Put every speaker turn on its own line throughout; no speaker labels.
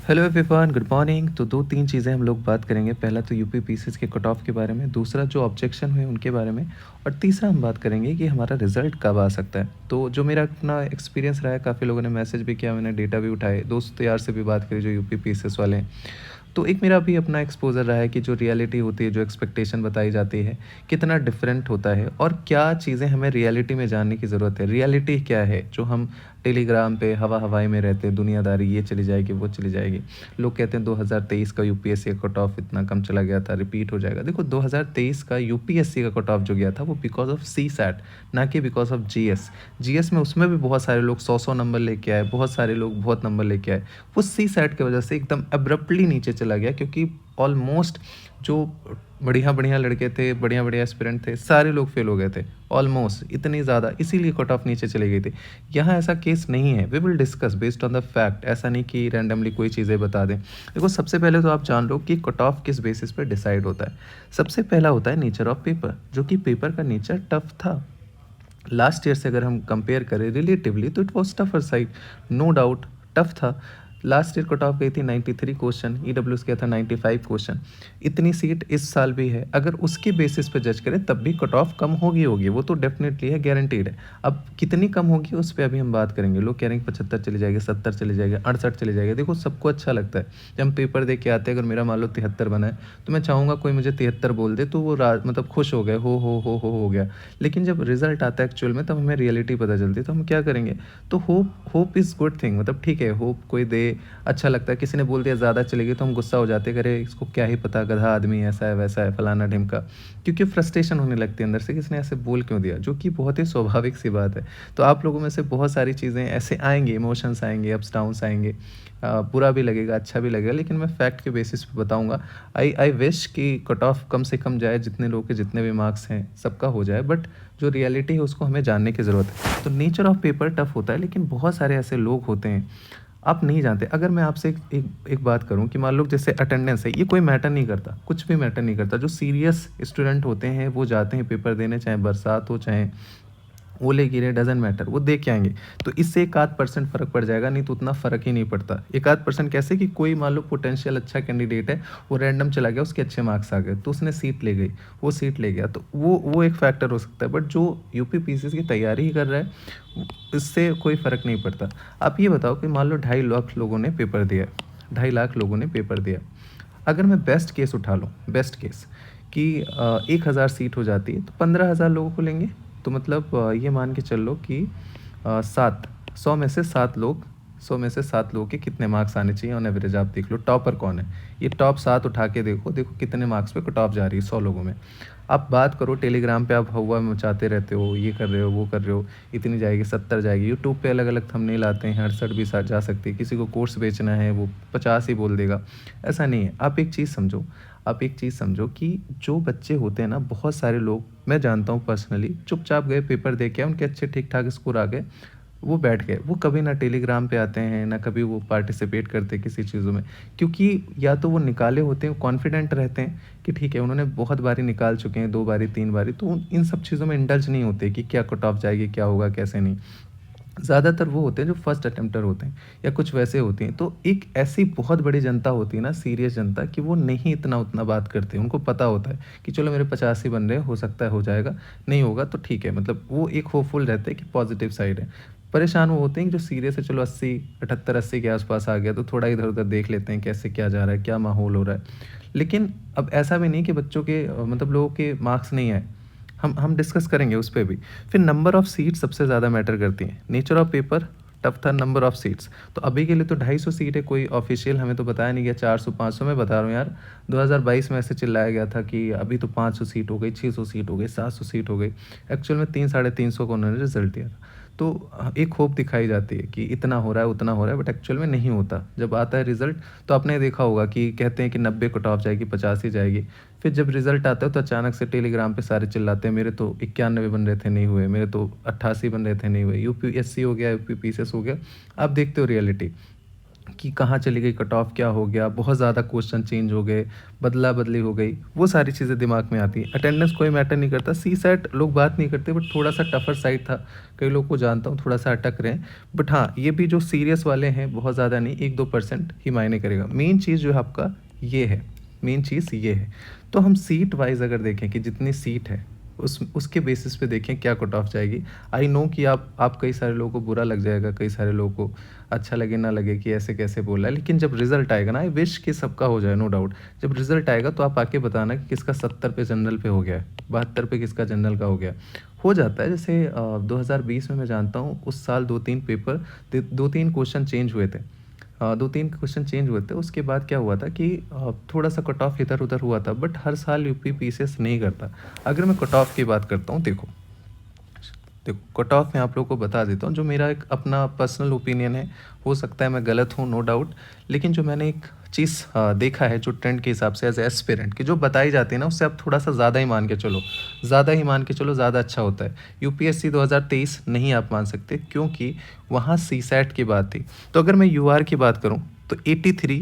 Hello everyone, good morning. तो 2-3 चीज़ें हम लोग बात करेंगे। पहला तो यूपी पीसीएस के कट ऑफ के बारे में, दूसरा जो ऑब्जेक्शन हुए उनके बारे में और तीसरा हम बात करेंगे कि हमारा रिज़ल्ट कब आ सकता है। तो जो मेरा अपना एक्सपीरियंस रहा है, काफ़ी लोगों ने मैसेज भी किया, मैंने डेटा भी उठाए, दोस्त यार से भी बात करी जो यूपी पीसीएस वाले हैं। तो एक मेरा भी अपना एक्सपोज़र रहा है कि जो रियलिटी होती है, जो एक्सपेक्टेशन बताई जाती है, कितना डिफरेंट होता है और क्या चीज़ें हमें रियलिटी में जानने की ज़रूरत है। रियलिटी क्या है, जो हम टेलीग्राम पे हवा-हवाई में रहते हैं, दुनियादारी ये चली जाएगी, वो चली जाएगी। लोग कहते हैं 2023 का यूपीएससी का कट ऑफ इतना कम चला गया था, रिपीट हो जाएगा। देखो 2023 का यूपीएससी का कट ऑफ जो गया था वो बिकॉज़ ऑफ सीसैट, ना कि बिकॉज़ ऑफ जीएस। जीएस में उसमें भी बहुत सारे लोग 100-100 नंबर लेके आए, बहुत सारे लोग बहुत नंबर लेके आए। वो सीसैट की वजह से एकदम अब्रप्टली नीचे चला गया क्योंकि ऑलमोस्ट जो बढ़िया-बढ़िया लड़के थे, बढ़िया-बढ़िया एस्पिरेंट थे, सारे लोग फेल हो गए थे। ऑलमोस्ट इतनी ज़्यादा, इसीलिए कट ऑफ नीचे चली गई थी। यहाँ ऐसा केस नहीं है। We will discuss based on the fact. ऐसा नहीं कि रैंडमली कोई चीज़ें बता दें। देखो सबसे पहले तो आप जान लो कि कट ऑफ किस बेसिस पे डिसाइड होता है। सबसे पहला होता है नेचर ऑफ पेपर, जो कि पेपर का नेचर टफ था। लास्ट ईयर से अगर हम कंपेयर करें रिलेटिवली तो it was tougher side, no doubt tough था। लास्ट ईयर कट ऑफ गई थी 93 क्वेश्चन, ईडब्ल्यूएस गया था 95 क्वेश्चन। इतनी सीट इस साल भी है, अगर उसके बेसिस पे जज करें तब भी कट ऑफ कम होगी, वो तो डेफिनेटली है, गारंटीड है। अब कितनी कम होगी उस पर अभी हम बात करेंगे। लोग कह रहे हैं 75 चले जाएगी, 70 चले जाएगी, 68 चले जाएगी। देखो सबको अच्छा लगता है जब हम पेपर दे के आते हैं। अगर मेरा मान लो 73 बना है तो मैं चाहूँगा कोई मुझे 73 बोल दे तो वो मतलब खुश हो गए, हो गया। लेकिन जब रिजल्ट आता है एक्चुअल में तब हमें रियलिटी पता चलती है, तो हम क्या करेंगे। तो hope hope is good thing, मतलब ठीक है, होप कोई दे, अच्छा लगता है। किसी ने बोल दिया ज़्यादा चलेगी तो हम गुस्सा हो जाते, करे इसको क्या ही पता, गधा आदमी, ऐसा है वैसा है फलाना ढिमका, क्योंकि फ्रस्ट्रेशन होने लगती है अंदर से, किसने ऐसे बोल क्यों दिया, जो कि बहुत ही स्वाभाविक सी बात है। तो आप लोगों में से बहुत सारी चीज़ें ऐसे आएंगी, इमोशंस आएंगे, अप्स डाउन्स आएंगे, बुरा भी लगेगा, अच्छा भी लगेगा, लेकिन मैं फैक्ट के बेसिस पे बताऊंगा। आई आई विश कि कट ऑफ कम से कम जाए, जितने लोग के जितने भी मार्क्स हैं सबका हो जाए, बट जो रियलिटी है उसको हमें जानने की ज़रूरत है। तो नेचर ऑफ पेपर टफ होता है, लेकिन बहुत सारे ऐसे लोग होते हैं आप नहीं जानते। अगर मैं आपसे एक बात करूं कि मान लो जैसे अटेंडेंस है, ये कोई मैटर नहीं करता, कुछ भी मैटर नहीं करता। जो सीरियस स्टूडेंट होते हैं वो जाते हैं पेपर देने, चाहे बरसात हो चाहे ओले गिरे, डजंट मैटर, वो दे के आएंगे। तो इससे 1-8% फ़र्क पड़ जाएगा, नहीं तो उतना फ़र्क ही नहीं पड़ता। 1-8% कैसे कि कोई मान लो पोटेंशियल अच्छा कैंडिडेट है, वो रैंडम चला गया, उसके अच्छे मार्क्स आ गए तो उसने सीट ले गई, वो सीट ले गया, तो वो एक फैक्टर हो सकता है। बट जो यूपी पीसीएस की तैयारी ही कर रहा है इससे कोई फ़र्क नहीं पड़ता। आप ये बताओ कि मान लो 2.5 लाख लोगों ने पेपर दिया, 2.5 लाख लोगों ने पेपर दिया। अगर मैं बेस्ट केस उठा लूँ, बेस्ट केस कि 1,000 सीट हो जाती है तो 15,000 लोगों को लेंगे। तो मतलब ये मान के चल लो कि 100 में से 7 लोग, 100 में से 7 लोगों के कितने मार्क्स आने चाहिए ऑन एवरेज। आप देख लो टॉपर कौन है, ये टॉप 7 उठा के देखो, देखो कितने मार्क्स पे कट ऑफ जा रही है 100 लोगों में। आप बात करो टेलीग्राम पे, आप हवा मचाते रहते हो, ये कर रहे हो, वो कर रहे हो, इतनी जाएगी, 70 जाएगी। यूट्यूब पे अलग अलग थंबनेल आते हैं, 68 भी जा सकती है। किसी को कोर्स बेचना है वो 50 ही बोल देगा, ऐसा नहीं है। आप एक चीज़ समझो, आप एक चीज़ समझो कि जो बच्चे होते हैं ना, बहुत सारे लोग मैं जानता हूँ पर्सनली, चुपचाप गए पेपर दे के, उनके अच्छे ठीक ठाक स्कोर आ गए, वो बैठ गए। वो कभी ना टेलीग्राम पे आते हैं, ना कभी वो पार्टिसिपेट करते किसी चीज़ों में, क्योंकि या तो वो निकाले होते हैं, कॉन्फिडेंट रहते हैं कि ठीक है उन्होंने बहुत बारी निकाल चुके हैं, 2 बारी 3 बारी, तो इन सब चीज़ों में इंडल्ज नहीं होते कि क्या कट ऑफ जाएगी, क्या होगा, कैसे नहीं। ज़्यादातर वो होते हैं जो फर्स्ट अटेम्प्टर होते हैं या कुछ वैसे होते हैं। तो एक ऐसी बहुत बड़ी जनता होती है ना, सीरियस जनता, कि वो नहीं इतना उतना बात करते हैं। उनको पता होता है कि चलो मेरे 50 ही बन रहे हैं, हो सकता है हो जाएगा, नहीं होगा तो ठीक है, मतलब वो एक होपफुल रहते हैं कि पॉजिटिव साइड है। परेशान वो होते हैं कि जो सीरियस है, चलो 80, 78-80 के आसपास आ गया तो थोड़ा इधर उधर देख लेते हैं कैसे क्या जा रहा है, क्या माहौल हो रहा है। लेकिन अब ऐसा भी नहीं कि बच्चों के मतलब लोगों के मार्क्स नहीं आए, हम डिस्कस करेंगे उस पे भी। फिर नंबर ऑफ़ सीट्स सबसे ज़्यादा मैटर करती हैं। नेचर ऑफ़ पेपर टफ था, नंबर ऑफ़ सीट्स तो अभी के लिए तो 250 सीट है, कोई ऑफिशियल हमें तो बताया नहीं गया। 400-500 मैं बता रहा हूँ यार, 2022 में ऐसे चिल्लाया गया था कि अभी तो 500 सीट हो गई, 600 सीट हो गई, 700 सीट हो गई। एक्चुअल में 300-350 को उन्होंने रिजल्ट दिया था। तो एक होप दिखाई जाती है कि इतना हो रहा है, उतना हो रहा है, बट एक्चुअल में नहीं होता। जब आता है रिजल्ट तो आपने देखा होगा कि कहते हैं कि 90 कट ऑफ जाएगी, 50 ही जाएगी। फिर जब रिजल्ट आता है तो अचानक से टेलीग्राम पे सारे चिल्लाते हैं, मेरे तो 91 बन रहे थे नहीं हुए, मेरे तो 88 बन रहे थे नहीं हुए, यूपीएससी हो गया, यूपी पीसीएस हो गया। आप देखते हो रियलिटी कि कहाँ चली गई कट ऑफ, क्या हो गया, बहुत ज़्यादा क्वेश्चन चेंज हो गए, बदला-बदली हो गई, वो सारी चीज़ें दिमाग में आती हैं। अटेंडेंस कोई मैटर नहीं करता, सीसैट लोग बात नहीं करते बट थोड़ा-सा टफ़र साइड था, कई लोग को जानता हूँ थोड़ा-सा अटक रहे हैं। बट हाँ, ये भी जो सीरियस वाले हैं बहुत ज़्यादा नहीं, 1-2% ही मायने करेगा। मेन चीज़ जो है आपका ये है, मेन चीज़ ये है। तो हम सीट वाइज़ अगर देखें कि जितनी सीट है, उसके बेसिस पे देखें क्या कट ऑफ जाएगी। आई नो कि आप कई सारे लोगों को बुरा लग जाएगा, कई सारे लोगों को अच्छा लगे ना लगे कि ऐसे कैसे बोला है, लेकिन जब रिज़ल्ट आएगा ना, आई विश कि सबका हो जाए नो डाउट। जब रिज़ल्ट आएगा तो आप आके बताना कि किसका 70 पे जनरल पे हो गया है, 72 पे किसका जनरल का हो गया। हो जाता है जैसे 2020 में मैं जानता हूँ उस साल 2-3 पेपर 2-3 क्वेश्चन चेंज हुए थे। 2-3 क्वेश्चन चेंज हुए थे, उसके बाद क्या हुआ था कि थोड़ा-सा कट ऑफ इधर-उधर हुआ था बट हर साल यूपी पीसीएस नहीं करता। अगर मैं कट ऑफ की बात करता हूँ, देखो देखो कट ऑफ मैं आप लोगों को बता देता हूँ, जो मेरा एक अपना पर्सनल ओपिनियन है, हो सकता है मैं गलत हूँ नो डाउट, लेकिन जो मैंने एक चीज़ देखा है जो ट्रेंड के हिसाब से एज एस्पिरेंट की जो बताई जाती है ना, उससे आप थोड़ा सा ज़्यादा ही मान के चलो, ज़्यादा ही मान के चलो, ज़्यादा अच्छा होता है। यूपीएससी 2023 नहीं आप मान सकते क्योंकि वहाँ सीसैट की बात थी। तो अगर मैं यूआर की बात करूँ तो 83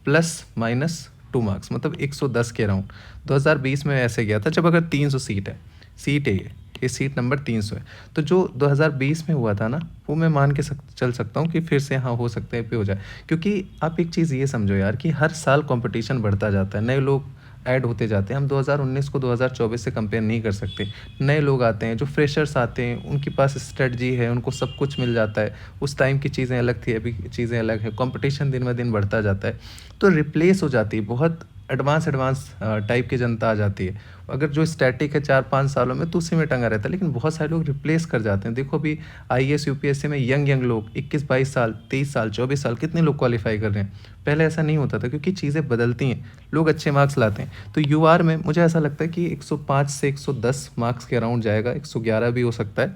प्लस माइनस 2 मार्क्स मतलब 110 के अराउंड 2020 में ऐसे गया था, जब अगर 300 सीट है, सीट है ये सीट नंबर 300 है। तो जो 2020 में हुआ था ना, वो मैं मान के चल सकता हूँ कि फिर से हाँ हो सकता है पे हो जाए, क्योंकि आप एक चीज़ ये समझो यार कि हर साल कंपटीशन बढ़ता जाता है, नए लोग ऐड होते जाते हैं। हम 2019 को 2024 से कंपेयर नहीं कर सकते। नए लोग आते हैं, जो फ्रेशर्स आते हैं, उनके पास स्ट्रेटजी है, उनको सब कुछ मिल जाता है। उस टाइम की चीज़ें अलग थी, अभी चीज़ें अलग है, कंपटीशन दिन ब दिन बढ़ता जाता है, तो रिप्लेस हो जाती है, बहुत एडवांस टाइप की जनता आ जाती है। अगर जो स्टैटिक है 4-5 सालों में तो उसी में टंगा रहता है, लेकिन बहुत सारे लोग रिप्लेस कर जाते हैं। देखो अभी आईएएस यूपीएससी में यंग लोग 21-22 साल, 23 साल, 24 साल कितने लोग क्वालिफाई कर रहे हैं। पहले ऐसा नहीं होता था क्योंकि चीज़ें बदलती हैं, लोग अच्छे मार्क्स लाते हैं। तो यूआर में मुझे ऐसा लगता है कि 105 से 110 मार्क्स के अराउंड जाएगा, 111 भी हो सकता है।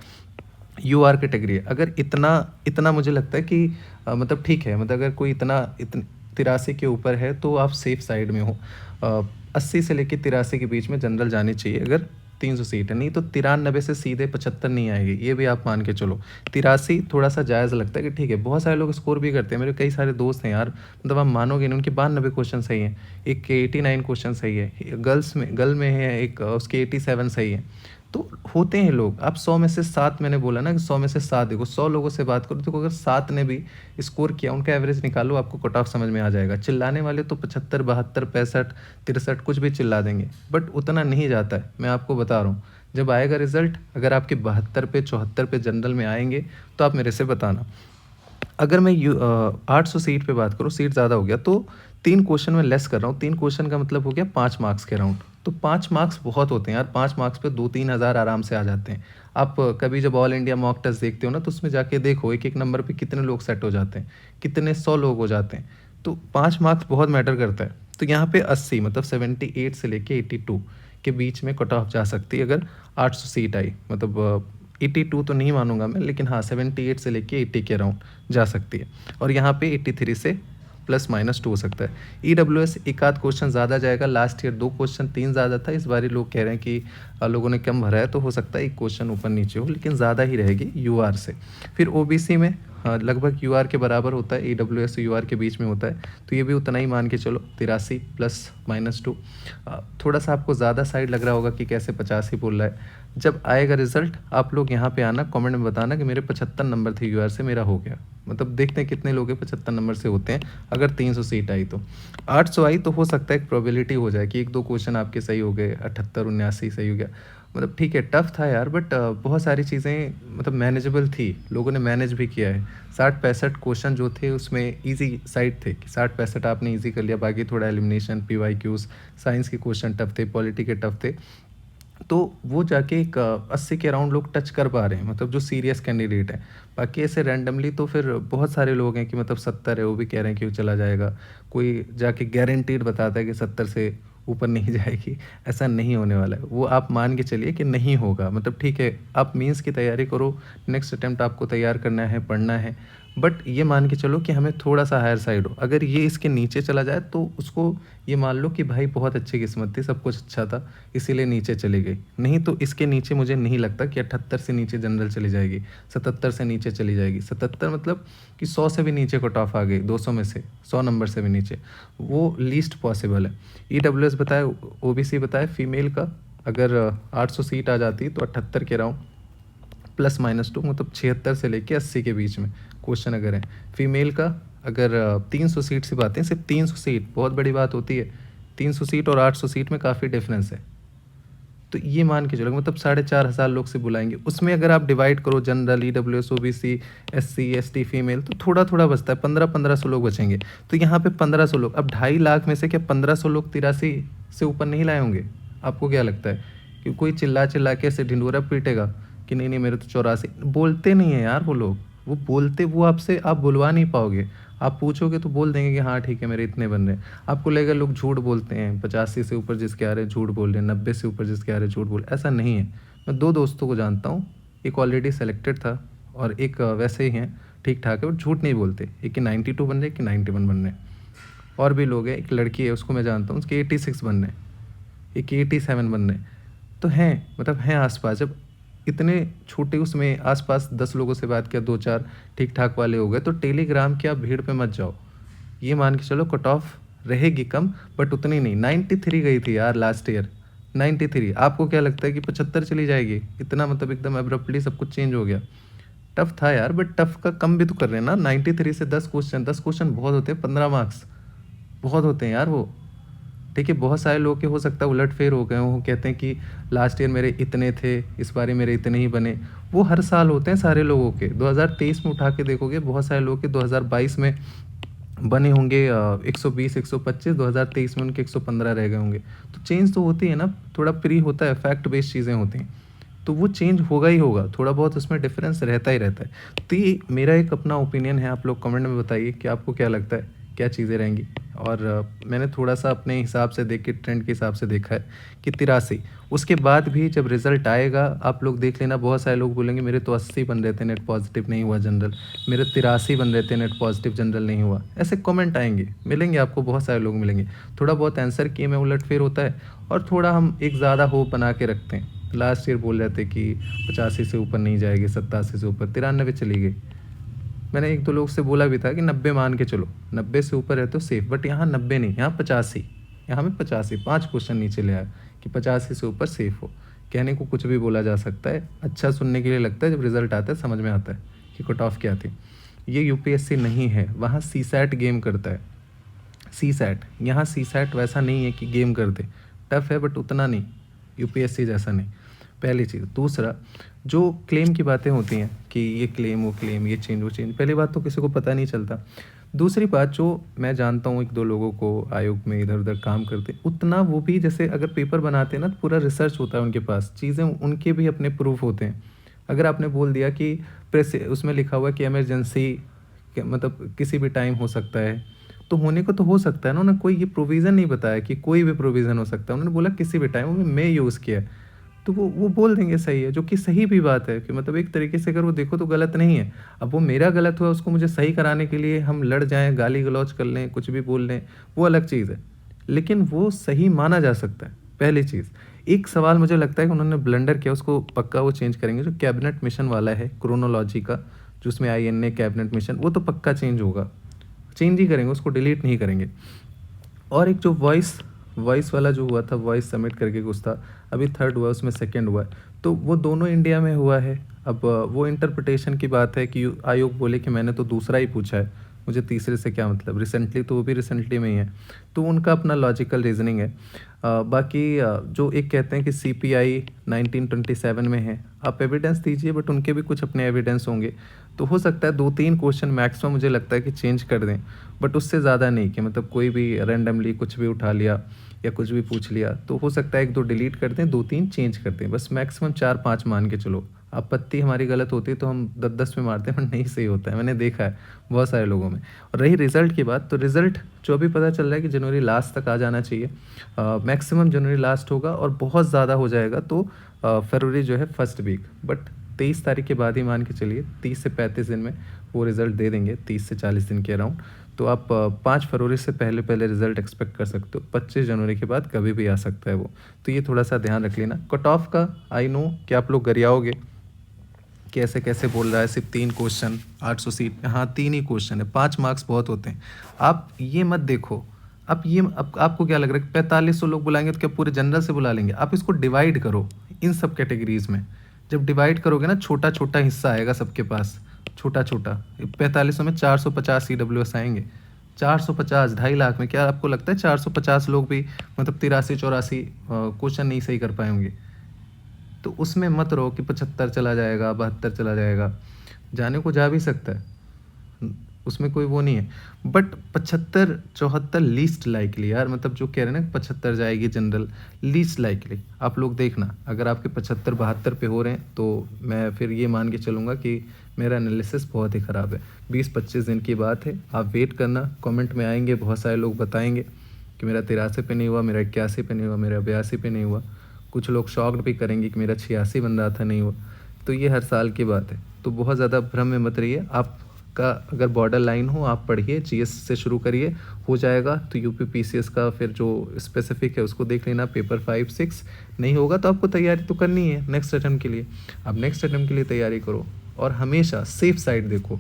यूआर कैटेगरी है, अगर इतना इतना मुझे लगता है कि मतलब ठीक है, मतलब अगर कोई इतना 83 के ऊपर है तो आप सेफ साइड में हो। 80 से लेकर 83 के बीच में जनरल जानी चाहिए अगर 300 सीट है, नहीं तो 93 से सीधे 75 नहीं आएगी, ये भी आप मान के चलो। 83 थोड़ा सा जायज़ लगता है कि ठीक है, बहुत सारे लोग स्कोर भी करते हैं, मेरे कई सारे दोस्त हैं यार, मतलब आप मानोगे नहीं, उनके 92 क्वेश्चन सही हैं, एक के 89 क्वेश्चन सही है, गर्ल में है एक, उसके 87 सही है। तो होते हैं लोग, आप 100 में से 7, मैंने बोला ना कि 100 में से 7, देखो 100 लोगों से बात करो, देखो अगर 7 ने भी स्कोर किया, उनका एवरेज निकालो, आपको कट ऑफ समझ में आ जाएगा। चिल्लाने वाले तो 75, 72, 65, 63 कुछ भी चिल्ला देंगे, बट उतना नहीं जाता है, मैं आपको बता रहा हूँ। जब आएगा रिजल्ट, अगर आपके 72 पे 74 पे जनरल में आएंगे तो आप मेरे से बताना। अगर मैं 800 सीट पे बात करूँ, सीट ज़्यादा हो गया तो 3 क्वेश्चन मैं लेस कर रहा हूँ, 3 क्वेश्चन का मतलब हो गया 5 मार्क्स के अराउंड। तो 5 मार्क्स बहुत होते हैं यार, 5 मार्क्स पे 2-3 हज़ार आराम से आ जाते हैं। आप कभी जब ऑल इंडिया मॉक टेस्ट देखते हो ना, तो उसमें जाके देखो एक-एक नंबर पे कितने लोग सेट हो जाते हैं, कितने 100 लोग हो जाते हैं। तो 5 मार्क्स बहुत मैटर करता है। तो यहाँ पे 80 मतलब 78 से लेके 82 के बीच में कट ऑफ जा सकती है अगर 800 सीट आई, मतलब 82 तो नहीं मानूंगा मैं, लेकिन हाँ 78 से लेके 80 के अराउंड जा सकती है। और यहाँ पे 83 से प्लस माइनस 2 हो सकता है। ईडब्ल्यूएस एक आध क्वेश्चन ज़्यादा जाएगा, लास्ट ईयर 2 क्वेश्चन 3 ज़्यादा था, इस बार ही लोग कह रहे हैं कि लोगों ने कम भरा है, तो हो सकता है एक क्वेश्चन ऊपर नीचे हो, लेकिन ज़्यादा ही रहेगी यूआर से। फिर ओबीसी में लगभग यूआर के बराबर होता है, ईडब्ल्यूएस यूआर के बीच में होता है, तो ये भी उतना ही मान के चलो, 83 प्लस माइनस 2। थोड़ा सा आपको ज़्यादा साइड लग रहा होगा कि कैसे 50 ही बोल रहा है। जब आएगा रिजल्ट, आप लोग यहाँ पे आना, कमेंट में बताना कि मेरे 75 नंबर थे यूआर से, मेरा हो गया। मतलब देखते हैं कितने लोग 75 नंबर से होते हैं अगर 300 सीट आई तो। 800 आई तो हो सकता है एक प्रोबेबिलिटी हो जाए कि 1-2 क्वेश्चन आपके सही हो गए, 78-79 सही हो गया। मतलब ठीक है, टफ था यार, बट बहुत सारी चीज़ें मतलब मैनेजेबल थी, लोगों ने मैनेज भी किया है। 60-65 क्वेश्चन जो थे उसमें ईजी साइड थे कि 60-65 आपने ईजी कर लिया, बाकी थोड़ा एलिमिनेशन, पीवाईक्यूज, साइंस के क्वेश्चन टफ थे, पॉलिटी के टफ थे। तो वो जाके एक 80 के अराउंड लोग टच कर पा रहे हैं, मतलब जो सीरियस कैंडिडेट है। बाकी ऐसे रैंडमली तो फिर बहुत सारे लोग हैं कि मतलब 70 है, वो भी कह रहे हैं कि वो चला जाएगा। कोई जाके गारंटीड बताता है कि 70 से ऊपर नहीं जाएगी, ऐसा नहीं होने वाला है। वो आप मान के चलिए कि नहीं होगा, मतलब ठीक है, आप मीन्स की तैयारी करो, नेक्स्ट अटेम्प्ट आपको तैयार करना है, पढ़ना है, बट ये मान के चलो कि हमें थोड़ा-सा हायर साइड हो। अगर ये इसके नीचे चला जाए तो उसको ये मान लो कि भाई बहुत अच्छी किस्मत थी, सब कुछ अच्छा था, इसीलिए नीचे चली गई। नहीं तो इसके नीचे मुझे नहीं लगता कि 78 से नीचे जनरल चली जाएगी, 77 से नीचे चली जाएगी। 77 मतलब कि 100 से भी नीचे कट ऑफ आ गई, 200 में से, 100 नंबर से भी नीचे, वो लीस्ट पॉसिबल है। ईडब्ल्यूएस बताए, ओबीसी बताए, फीमेल का अगर 800 सीट आ जाती तो 78 कह रहा हूँ, +-2 मतलब 76 से लेके 80 के बीच में क्वेश्चन अगर है। फीमेल का अगर 300 सीट से बात है, सिर्फ 300 सीट बहुत बड़ी बात होती है। 300 सीट और 800 सीट में काफ़ी डिफरेंस है। तो ये मान के चलो मतलब 4,500 लोग से बुलाएंगे, उसमें अगर आप डिवाइड करो general, EWS, OBC, SC, ST, female, तो थोड़ा थोड़ा बचता है, 1500 लोग बचेंगे। तो यहाँ पे 1500 लोग, अब 2.5 लाख में से क्या 1500 लोग 83 से ऊपर नहीं लाए होंगे? आपको क्या लगता है कि कोई चिल्ला चिल्ला के ऐसे ढिंढोरा पीटेगा कि नहीं नहीं मेरे तो 84? बोलते नहीं है यार वो लोग, वो बोलते, वो आपसे आप बुलवा नहीं पाओगे। आप पूछोगे तो बोल देंगे कि हाँ ठीक है मेरे इतने बन रहे हैं। आपको लगेगा लोग झूठ बोलते हैं, 85 से ऊपर जिसके आ रहे हैं झूठ बोल रहे हैं, 90 से ऊपर जिसके आ रहे हैं झूठ बोल, ऐसा नहीं है। मैं 2 दोस्तों को जानता हूँ, एक ऑलरेडी सेलेक्टेड था और एक वैसे ही हैं, ठीक ठाक है, बट झूठ नहीं बोलते। एक की 92 बन रहे, एक की 91 बन रहे। और भी लोग हैं, एक लड़की है उसको मैं जानता हूँ, उसके 86 बन रहे, एक की 87 बन रहे। तो हैं, मतलब हैं आस-पास। जब इतने छोटे उसमें आस-पास 10 लोगों से बात किया, 2-4 ठीक-ठाक वाले हो गए, तो टेलीग्राम की आप भीड़ पे मत जाओ। ये मान के चलो कट ऑफ रहेगी कम, बट उतनी नहीं। 93 गई थी यार लास्ट ईयर, 93। आपको क्या लगता है कि 75 चली जाएगी? इतना मतलब एकदम एब्रप्टली सब कुछ चेंज हो गया। टफ था यार, बट टफ का कम भी तो कर रहे हैं ना। 93 से 10 क्वेश्चन, 10 क्वेश्चन बहुत होते हैं, 15 मार्क्स बहुत होते हैं यार वो। ठीक है, बहुत सारे लोग के हो सकता है उलटफेर हो गए हों, वो कहते हैं कि लास्ट ईयर मेरे इतने थे, इस बार मेरे इतने ही बने। वो हर साल होते हैं सारे लोगों के। 2023 में उठा के देखोगे बहुत सारे लोगों के 2022 में बने होंगे 120, 125, 2023 में उनके 115 रह गए होंगे। तो चेंज तो होती है ना, थोड़ा प्री होता है, फैक्ट बेस्ड चीज़ें होती हैं, तो वो चेंज होगा ही होगा, थोड़ा बहुत उसमें डिफरेंस रहता ही रहता है। तो ये मेरा एक अपना ओपिनियन है, आप लोग कमेंट में बताइए कि आपको क्या लगता है, क्या चीज़ें रहेंगी। और मैंने थोड़ा-सा अपने हिसाब से देख के, ट्रेंड के हिसाब से देखा है कि 83, उसके बाद भी जब रिज़ल्ट आएगा आप लोग देख लेना, बहुत सारे लोग बोलेंगे मेरे तो 80 बन रहे थे, नेट पॉज़िटिव नहीं हुआ जनरल, मेरे 83 बन रहे थे, नेट पॉज़िटिव जनरल नहीं हुआ। ऐसे कमेंट आएँगे, मिलेंगे आपको, बहुत सारे लोग मिलेंगे। थोड़ा बहुत आंसर किए में उलट-फेर होता है और थोड़ा हम एक ज़्यादा होप बना के रखते हैं। लास्ट ईयर बोल रहे थे कि 85 से ऊपर नहीं जाएगी, 87 से ऊपर, 93 चली गई। मैंने 1-2 लोग से बोला भी था कि 90 मान के चलो, 90 से ऊपर है तो सेफ, बट यहाँ 90 नहीं, यहाँ 85, यहाँ में 85, 5 क्वेश्चन नीचे ले आया कि 85 से ऊपर सेफ हो। कहने को कुछ भी बोला जा सकता है, अच्छा सुनने के लिए लगता है, जब रिजल्ट आता है समझ में आता है कि कट ऑफ क्या थी। ये यूपीएससी नहीं है, वहाँ सीसैट गेम करता है, सीसैट। यहाँ सीसैट वैसा नहीं है कि गेम कर दे, टफ है बट उतना नहीं, यूपीएससी जैसा नहीं, पहली चीज़। दूसरा, जो क्लेम की बातें होती हैं कि ये क्लेम, वो क्लेम, ये चेंज, वो चेंज, पहली बात तो किसी को पता नहीं चलता। दूसरी बात, जो मैं जानता हूँ 1-2 लोगों को आयोग में इधर-उधर काम करते, उतना वो भी जैसे अगर पेपर बनाते हैं ना, तो पूरा रिसर्च होता है उनके पास, चीज़ें उनके भी अपने प्रूफ होते हैं। अगर आपने बोल दिया कि प्रेस उसमें लिखा हुआ है कि इमरजेंसी मतलब किसी भी टाइम हो सकता है, तो होने को तो हो सकता है ना, उन्होंने कोई ये प्रोविज़न नहीं बताया कि कोई भी प्रोविज़न हो सकता है, उन्होंने बोला किसी भी टाइम, वो मैं यूज़ किया है। तो वो बोल देंगे सही है, जो कि सही भी बात है कि मतलब एक तरीके से अगर वो देखो तो गलत नहीं है। अब वो मेरा गलत हुआ, उसको मुझे सही कराने के लिए हम लड़ जाएँ, गाली-गलौच कर लें, कुछ भी बोल लें, वो अलग चीज़ है। लेकिन वो सही माना जा सकता है, पहली चीज़। एक सवाल मुझे लगता है कि उन्होंने ब्लंडर किया, उसको पक्का वो चेंज करेंगे, जो कैबिनेट मिशन वाला है, क्रोनोलॉजी का, जो उसमें आईएनए कैबिनेट मिशन, वो तो पक्का चेंज होगा। चेंज ही करेंगे, उसको डिलीट नहीं करेंगे। और एक जो वॉइस वॉइस वाला जो हुआ था, वॉइस सबमिट करके कुछ था, अभी थर्ड हुआ, उसमें सेकंड हुआ है, तो वो दोनों इंडिया में हुआ है। अब वो इंटरप्रिटेशन की बात है कि आयोग बोले कि मैंने तो दूसरा ही पूछा है, मुझे तीसरे से क्या मतलब, रिसेंटली तो वो भी रिसेंटली में ही है, तो उनका अपना लॉजिकल रीजनिंग है। बाकी जो एक कहते हैं कि सीपीआई 1927 में है, आप एविडेंस दीजिए, बट उनके भी कुछ अपने एविडेंस होंगे, तो हो सकता है 2-3 क्वेश्चन मैक्सिमम मुझे लगता है कि चेंज कर दें, बट उससे ज़्यादा नहीं कि मतलब कोई भी रैंडमली कुछ भी उठा लिया या कुछ भी पूछ लिया, तो हो सकता है 1-2 डिलीट कर दें, 2-3 चेंज कर दें, बस मैक्सिमम 4-5 मान के चलो। आपत्ति हमारी गलत होती है तो हम 10-10 में मारते हैं, पर नहीं सही होता है, मैंने देखा है बहुत सारे लोगों में। और रही रिज़ल्ट की बात, तो रिज़ल्ट जो अभी पता चल रहा है कि जनवरी लास्ट तक आ जाना चाहिए, मैक्सिमम जनवरी लास्ट होगा, और बहुत ज़्यादा हो जाएगा तो फरवरी जो है फर्स्ट वीक, बट 23 तारीख के बाद ही मान के चलिए, 30 से 35 दिन में वो रिज़ल्ट दे देंगे 30 से 40 दिन के अराउंड। तो आप 5 फरवरी से पहले पहले रिज़ल्ट एक्सपेक्ट कर सकते हो। 25 जनवरी के बाद कभी भी आ सकता है वो। तो ये थोड़ा-सा ध्यान रख लेना। कट ऑफ का आई नो कि आप लोग गरियाओगे कि ऐसे कैसे बोल रहा है, सिर्फ 3 क्वेश्चन 800 सीट। हाँ, 3 ही क्वेश्चन है, 5 मार्क्स बहुत होते हैं। आप ये मत देखो, आप ये आपको क्या लग रहा है कि 4500 लोग बुलाएँगे तो क्या पूरे जनरल से बुला लेंगे? आप इसको डिवाइड करो इन सब कैटेगरीज़ में। जब डिवाइड करोगे ना, छोटा-छोटा हिस्सा आएगा सबके पास, छोटा-छोटा। 4500 में 450 ईडब्ल्यूएस आएँगे। 450, 2.5 लाख में क्या आपको लगता है 450 लोग भी मतलब 83-84 क्वेश्चन नहीं सही कर पाए होंगे? तो उसमें मत रहो कि 75 चला जाएगा, 72 चला जाएगा। जाने को जा भी सकता है, उसमें कोई वो नहीं है। बट 75-74 लीस्ट लाइकली यार, मतलब जो कह रहे हैं ना 75 जाएगी जनरल, लीस्ट लाइकली। आप लोग देखना, अगर आपके 75-72 पे हो रहे हैं तो मैं फिर ये मान के चलूँगा कि मेरा एनालिसिस बहुत ही ख़राब है। 20-25 दिन की बात है, आप वेट करना, कमेंट में आएँगे, बहुत सारे लोग बताएँगे कि मेरा 83 पे नहीं हुआ, मेरा 81 पे नहीं हुआ, मेरा 82 पे नहीं हुआ। कुछ लोग शॉक्ड भी करेंगे कि मेरा 86 बन रहा था, नहीं हुआ। तो ये हर साल की बात है। तो बहुत ज़्यादा भ्रम में मत रहिए। आपका अगर बॉर्डर लाइन हो, आप पढ़िए, जीएस से शुरू करिए, हो जाएगा। तो यूपी पीसीएस का फिर जो स्पेसिफिक है उसको देख लेना, पेपर 5-6 नहीं होगा तो आपको तैयारी तो करनी है नेक्स्ट अटेम्प्ट के लिए। आप नेक्स्ट अटेम्प्ट के लिए तैयारी करो और हमेशा सेफ साइड देखो।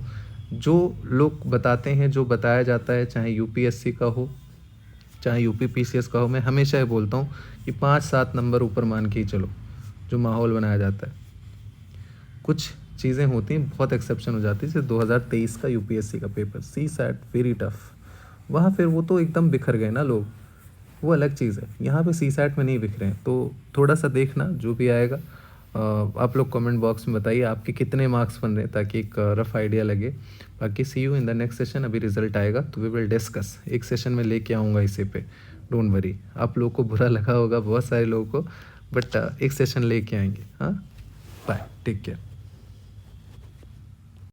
जो लोग बताते हैं, जो बताया जाता है, चाहे यूपीएससी का हो चाहे यूपी पीसीएस का हो, मैं हमेशा ये बोलता हूँ कि 5-7 नंबर ऊपर मान के ही चलो, जो माहौल बनाया जाता है। कुछ चीज़ें होती हैं, बहुत एक्सेप्शन हो जाती है, जैसे 2023 का यूपीएससी का paper, CSAT very tough. वहाँ फिर वो तो एकदम बिखर गए ना लोग, वो अलग चीज़ है। यहाँ पे सी सैट में नहीं बिखरे हैं, तो थोड़ा सा देखना जो भी आएगा। आप लोग कमेंट बॉक्स में बताइए आपके कितने मार्क्स बन रहे हैं, ताकि एक रफ आइडिया लगे। बाकी see you in the next session. अभी रिजल्ट आएगा तो वी विल डिस्कस, एक सेशन में लेके आऊँगा इसे पे, डोंट वरी। आप लोगों को बुरा लगा होगा, बहुत सारे लोगों को, बट एक सेशन लेके आएंगे। हाँ, बाय, टेक केयर।